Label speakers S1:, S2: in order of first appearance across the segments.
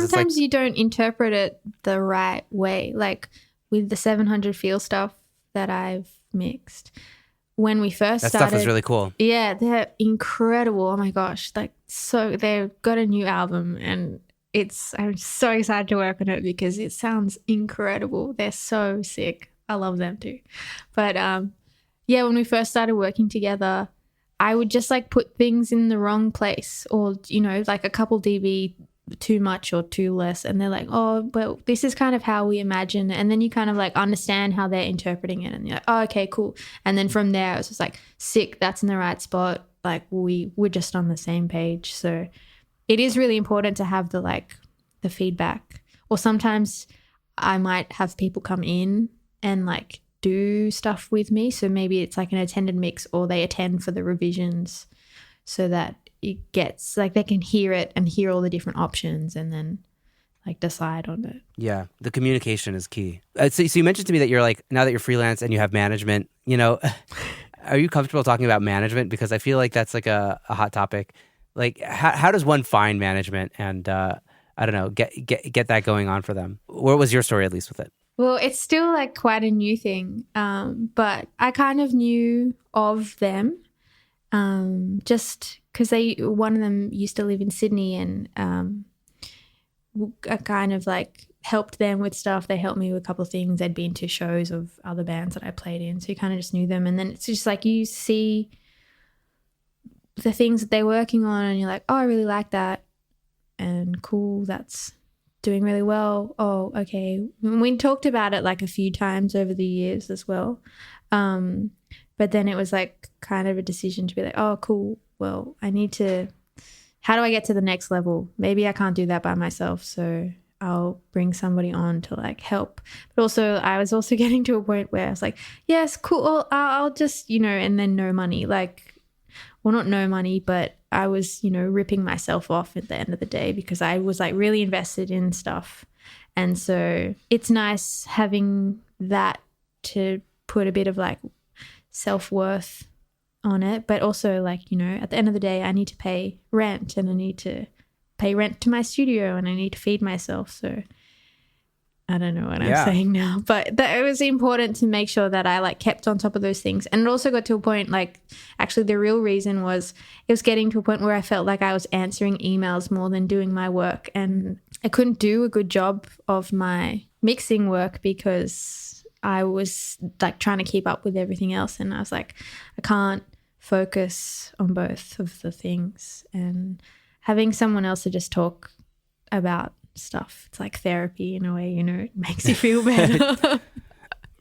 S1: sometimes you don't interpret it the right way. Like with the 700 feel stuff that I've mixed, when we first started,
S2: that stuff was really cool.
S1: Yeah, they're incredible. Oh my gosh, like so they've got a new album, and I'm so excited to work on it because it sounds incredible. They're so sick. I love them too. But yeah, when we first started working together, I would just like put things in the wrong place, or like a couple dB too much or too less, and they're like, oh, well, this is kind of how we imagine it. And then you kind of like understand how they're interpreting it, and you're like, oh, okay, cool. And then from there it's just like, sick, that's in the right spot, like we're just on the same page. So it is really important to have the feedback. Or sometimes I might have people come in and like do stuff with me, so maybe it's like an attended mix, or they attend for the revisions, so that it gets like they can hear it and hear all the different options and then like decide on it.
S2: Yeah, the communication is key. So you mentioned to me that you're like, now that you're freelance and you have management, are you comfortable talking about management? Because I feel like that's like a hot topic. Like how does one find management and I don't know, get that going on for them? What was your story, at least, with it?
S1: Well, it's still like quite a new thing, but I kind of knew of them just because one of them used to live in Sydney, and I kind of like helped them with stuff. They helped me with a couple of things. They'd been to shows of other bands that I played in, so you kind of just knew them. And then it's just like you see the things that they're working on and you're like, oh, I really like that, and cool, that's doing really well. Oh, okay. We talked about it like a few times over the years as well. But then it was like kind of a decision to be like, oh, cool. Well, how do I get to the next level? Maybe I can't do that by myself, so I'll bring somebody on to like help. But also I was also getting to a point where I was like, yes, cool. I'll just, and then no money. Like, well, not no money, but I was, ripping myself off at the end of the day because I was like really invested in stuff. And so it's nice having that to put a bit of like self-worth on it. But also like, at the end of the day, I need to pay rent, and I need to pay rent to my studio, and I need to feed myself. So I don't know what I'm saying now, but it was important to make sure that I like kept on top of those things. And it also got to a point, like actually the real reason was it was getting to a point where I felt like I was answering emails more than doing my work, and I couldn't do a good job of my mixing work because I was like trying to keep up with everything else. And I was like, I can't focus on both of the things, and having someone else to just talk about stuff, it's like therapy in a way, it makes you feel better.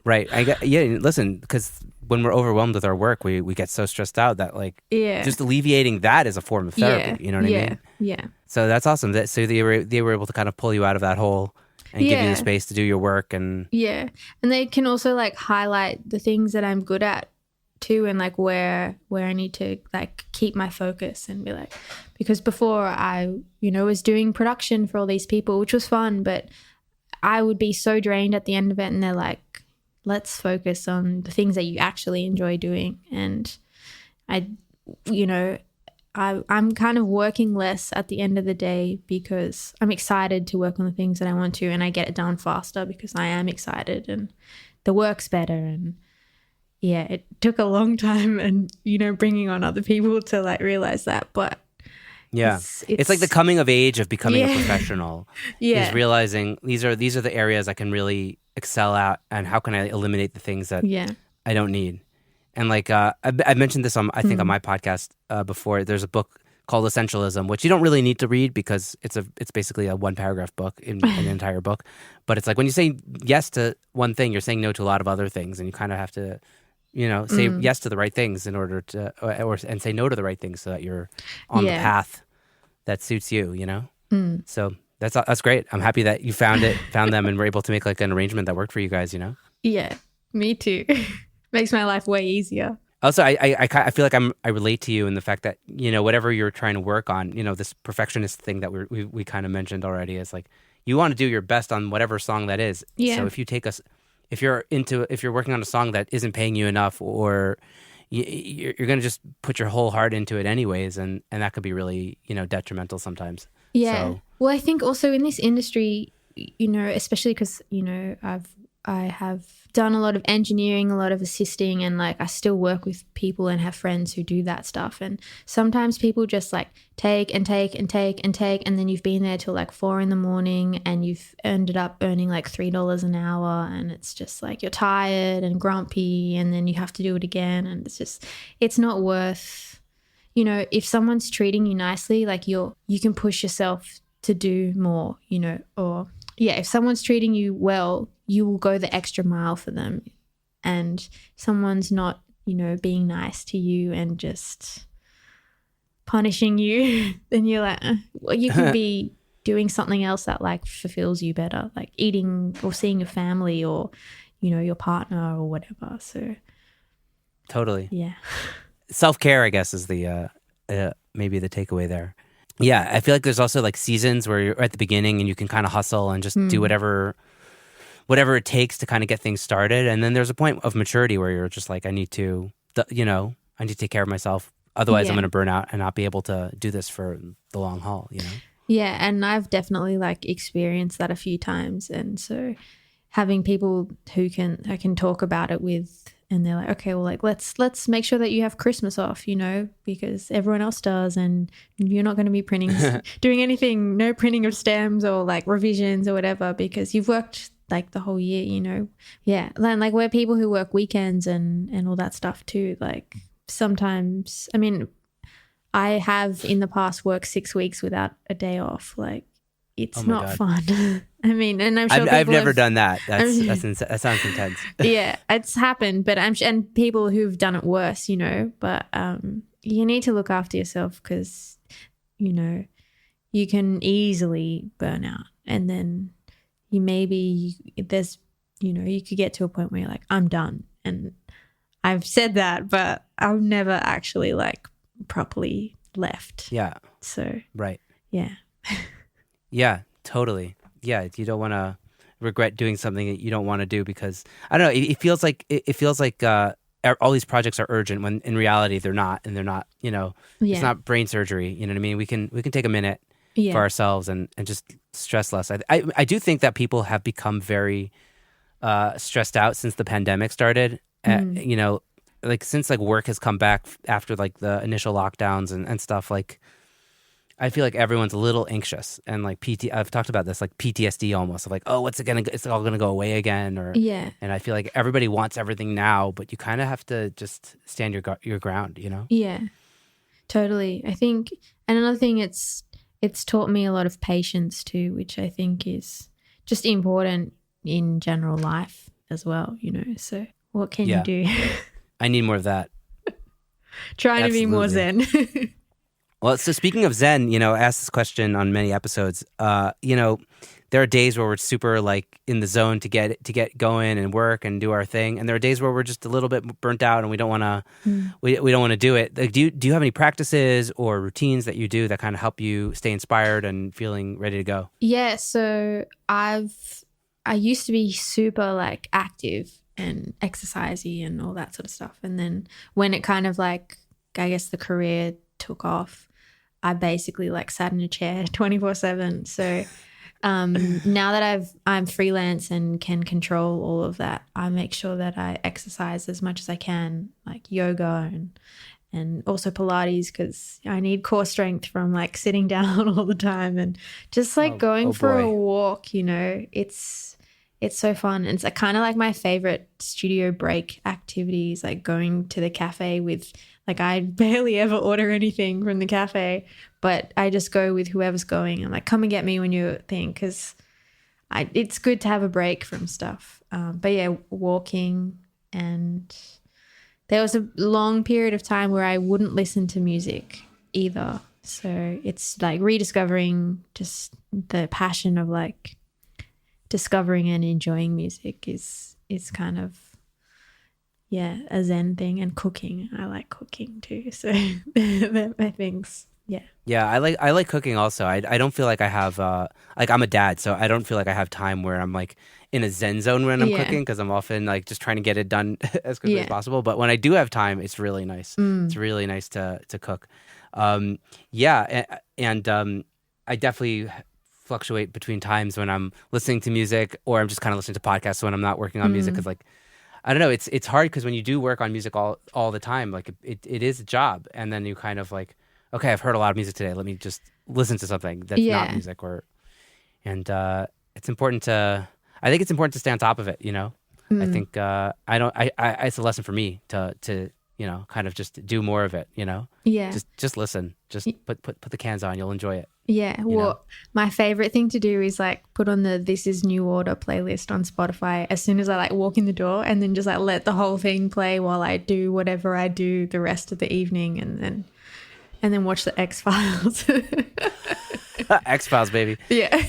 S2: Right. Listen, because when we're overwhelmed with our work, we get so stressed out that like just alleviating that is a form of therapy. You know what I mean?
S1: Yeah.
S2: So that's awesome. So they were able to kind of pull you out of that hole and give you the space to do your work. And
S1: and they can also like highlight the things that I'm good at too, and like where I need to like keep my focus and be like, because before I was doing production for all these people, which was fun, but I would be so drained at the end of it, and they're like, let's focus on the things that you actually enjoy doing. And I'm kind of working less at the end of the day because I'm excited to work on the things that I want to, and I get it done faster because I am excited and the work's better. And yeah, it took a long time, and bringing on other people to like realize that, but it's like the coming of age of becoming a professional. Is realizing these are the areas I can really excel at, and how can I eliminate the things that I don't need. And like I mentioned this on my podcast before. There's a book called Essentialism, which you don't really need to read because it's basically a 1-paragraph book in an entire book. But it's like when you say yes to one thing, you're saying no to a lot of other things, and you kind of have to say yes to the right things in order to, and say no to the right things so that you're on the path that suits you, So that's great. I'm happy that you found them, and were able to make like an arrangement that worked for you guys, Yeah, me too. Makes my life way easier.
S2: Also, I feel like I relate to you in the fact that, whatever you're trying to work on, this perfectionist thing that we kind of mentioned already is like, you want to do your best on whatever song that is.
S1: Yeah.
S2: So if you're working on a song that isn't paying you enough, or you're going to just put your whole heart into it anyways, and that could be really, detrimental sometimes.
S1: Yeah.
S2: So
S1: Well, I think also in this industry, especially because, I have done a lot of engineering, a lot of assisting, and like I still work with people and have friends who do that stuff. And sometimes people just like take and take and take and take, and then you've been there till like 4 a.m. and you've ended up earning like $3 an hour, and it's just like you're tired and grumpy, and then you have to do it again, and it's not worth. If someone's treating you nicely, like you can push yourself to do more, or if someone's treating you well, you will go the extra mile for them. And someone's not, being nice to you and just punishing you, then you're like, well, you can be doing something else that like fulfills you better, like eating or seeing your family or, your partner or whatever. So
S2: totally.
S1: Yeah.
S2: Self-care, I guess, is the maybe the takeaway there. Yeah, I feel like there's also like seasons where you're at the beginning and you can kind of hustle and just do whatever it takes to kind of get things started. And then there's a point of maturity where you're just like, I need to take care of myself. Otherwise, I'm going to burn out and not be able to do this for the long haul,
S1: Yeah, and I've definitely like experienced that a few times. And so having people who I can talk about it with, and they're like, okay, well, like let's make sure that you have Christmas off, because everyone else does, and you're not going to be doing anything, no printing of stems or like revisions or whatever, because you've worked like the whole year, Yeah, and like we're people who work weekends and all that stuff too. Like sometimes, I mean, I have in the past worked 6 weeks without a day off. Like it's not fun. I mean, and I'm sure
S2: I've never done that. That sounds intense.
S1: Yeah, it's happened, but and people who've done it worse, But you need to look after yourself because, you can easily burn out, and then you could get to a point where you're like, I'm done. And I've said that, but I've never actually like properly left.
S2: Yeah.
S1: So
S2: right.
S1: Yeah.
S2: Yeah, totally. Yeah, you don't want to regret doing something that you don't want to do because I don't know. It feels like all these projects are urgent when in reality they're not, and they're not. It's not brain surgery. You know what I mean? We can take a minute for ourselves and just stress less. I do think that people have become very stressed out since the pandemic started. Like since like work has come back after like the initial lockdowns and stuff like. I feel like everyone's a little anxious and like I've talked about this, like PTSD almost of like, oh, it's all going to go away again. And I feel like everybody wants everything now, but you kind of have to just stand your ground,
S1: Yeah, totally. I think, and another thing, it's taught me a lot of patience too, which I think is just important in general life as well, so what can you do?
S2: I need more of that.
S1: Trying to be more zen.
S2: Well, so speaking of Zen, I asked this question on many episodes. There are days where we're super like in the zone to get going and work and do our thing, and there are days where we're just a little bit burnt out and we don't want to we don't want to do it. Like, do you have any practices or routines that you do that kind of help you stay inspired and feeling ready to go?
S1: Yeah, so I used to be super like active and exercisey and all that sort of stuff, and then when it kind of like I guess the career took off, I basically like sat in a chair 24/7. So now that I'm freelance and can control all of that, I make sure that I exercise as much as I can, like yoga and also Pilates, because I need core strength from like sitting down all the time, and just like going for a walk, it's so fun. And it's kind of like my favorite studio break activities, like going to the cafe with, like I barely ever order anything from the cafe, but I just go with whoever's going. I'm like, come and get me when you think, because it's good to have a break from stuff. But yeah, walking. And there was a long period of time where I wouldn't listen to music either. So it's like rediscovering just the passion of like discovering and enjoying music is kind of a Zen thing. And cooking, I like cooking too, so they're my things.
S2: I like cooking also. I don't feel like I have like I'm a dad, so I don't feel like I have time where I'm like in a Zen zone when I'm cooking, because I'm often like just trying to get it done as quickly as possible. But when I do have time, it's really nice. It's really nice to cook. I definitely fluctuate between times when I'm listening to music or I'm just kind of listening to podcasts when I'm not working on music. Because like, I don't know, it's hard because when you do work on music all the time, like it is a job, and then you kind of like, okay, I've heard a lot of music today. Let me just listen to something that's not music, and it's important to. I think it's important to stay on top of it. You know, I think it's a lesson for me to kind of just do more of it. You know, just listen, just put the cans on. You'll enjoy it.
S1: Yeah, well, my favorite thing to do is like put on the This Is New Order playlist on Spotify as soon as I like walk in the door, and then just like let the whole thing play while I do whatever I do the rest of the evening, and then watch the X-Files.
S2: X-Files, baby.
S1: Yeah.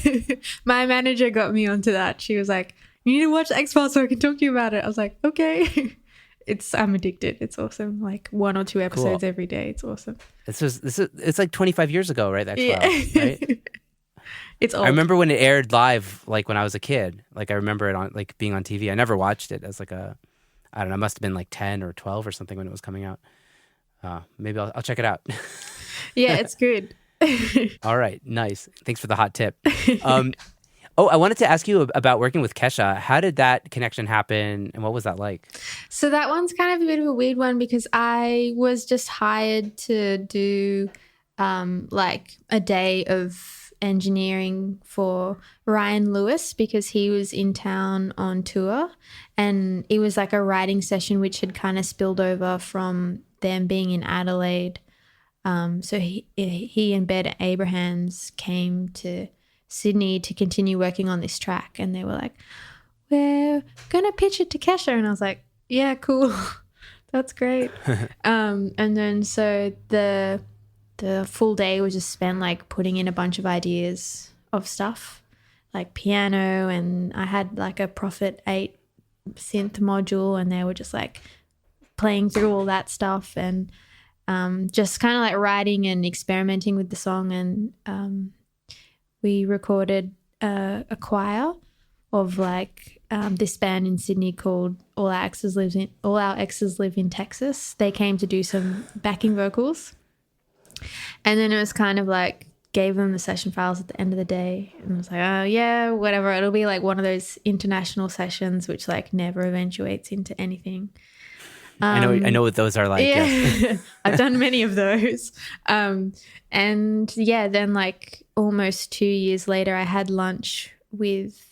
S1: My manager got me onto that. She was like, you need to watch the X-Files so I can talk to you about it. I was like, okay. I'm addicted. It's awesome. Like 1 or 2 episodes every day. It's awesome.
S2: It's like 25 years ago, right? X-Files, right?
S1: It's old.
S2: I remember when it aired live, like when I was a kid. Like I remember it on like being on TV. I never watched it as like I don't know, I must have been like 10 or 12 or something when it was coming out. Maybe I'll check it out.
S1: Yeah, it's good.
S2: All right, nice. Thanks for the hot tip. I wanted to ask you about working with Kesha. How did that connection happen, and what was that like?
S1: So that one's kind of a bit of a weird one because I was just hired to do like a day of engineering for Ryan Lewis because he was in town on tour, and it was like a writing session which had kind of spilled over from them being in Adelaide. So he and Ben Abrahams came to Sydney to continue working on this track, and they were like, we're gonna pitch it to Kesha, and I was like, yeah, cool. That's great. And then so the full day was just spent like putting in a bunch of ideas of stuff like piano, and I had like a Prophet 8 synth module, and they were just like playing through all that stuff, and just kind of like writing and experimenting with the song. And we recorded a choir of like this band in Sydney called All Our Exes Live in Texas. They came to do some backing vocals, and then it was kind of like gave them the session files at the end of the day, and was like, oh yeah, whatever. It'll be like one of those international sessions which like never eventuates into anything.
S2: I know what those are like.
S1: Yeah,
S2: yes.
S1: I've done many of those. And yeah, then like almost 2 years later, I had lunch with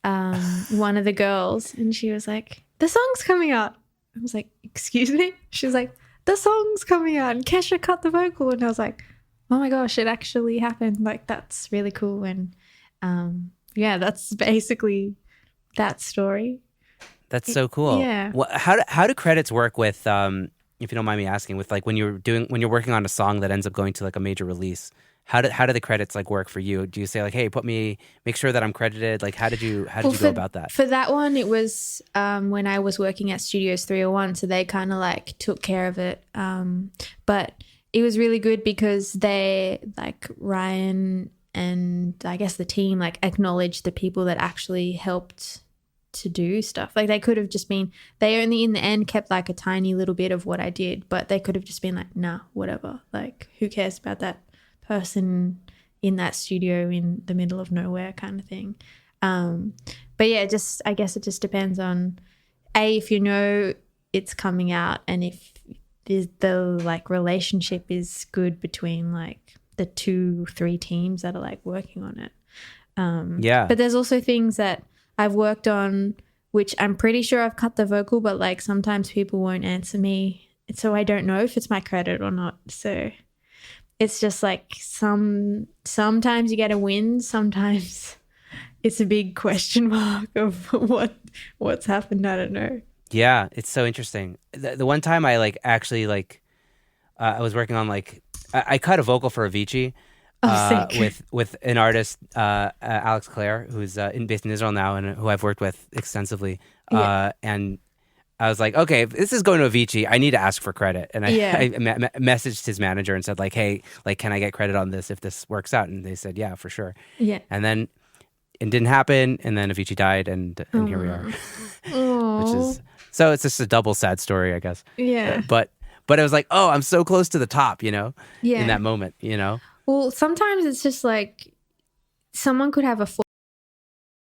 S1: one of the girls, and she was like, the song's coming out. I was like, excuse me? She was like, the song's coming out, and Kesha cut the vocal. And I was like, oh my gosh, it actually happened. Like, that's really cool. And yeah, that's basically that story.
S2: That's so cool.
S1: Yeah.
S2: Well, how do credits work with, if you don't mind me asking, with like when you're working on a song that ends up going to like a major release? How do the credits like work for you? Do you say like, hey, make sure that I'm credited? Like, how did you go about that?
S1: For that one, it was when I was working at Studios 301, so they kind of like took care of it. But it was really good because they, like Ryan and I guess the team, like acknowledged the people that actually helped to do stuff. Like they could have just been, they only in the end kept like a tiny little bit of what I did, but they could have just been like, nah, whatever. Like who cares about that person in that studio in the middle of nowhere kind of thing. But yeah, I guess it just depends on if you know it's coming out, and if the like relationship is good between like the 2-3 teams that are like working on it. Yeah. But there's also things that I've worked on which I'm pretty sure I've cut the vocal, but like sometimes people won't answer me, so I don't know if it's my credit or not. So it's just like sometimes you get a win, sometimes it's a big question mark of what's happened. I don't know.
S2: Yeah, it's so interesting. The one time I like actually like I was working on like I cut a vocal for Avicii with an artist Alex Clare, who's based in Israel now and who I've worked with extensively. And I was like, okay, if this is going to Avicii, I need to ask for credit. And I messaged his manager and said like, hey, like, can I get credit on this if this works out? And they said, yeah, for sure. Yeah. And then it didn't happen. And then Avicii died, and here we are. Which is, so it's just a double sad story, I guess. Yeah. But it was like, oh, I'm so close to the top, in that moment,
S1: Well, sometimes it's just like someone could have a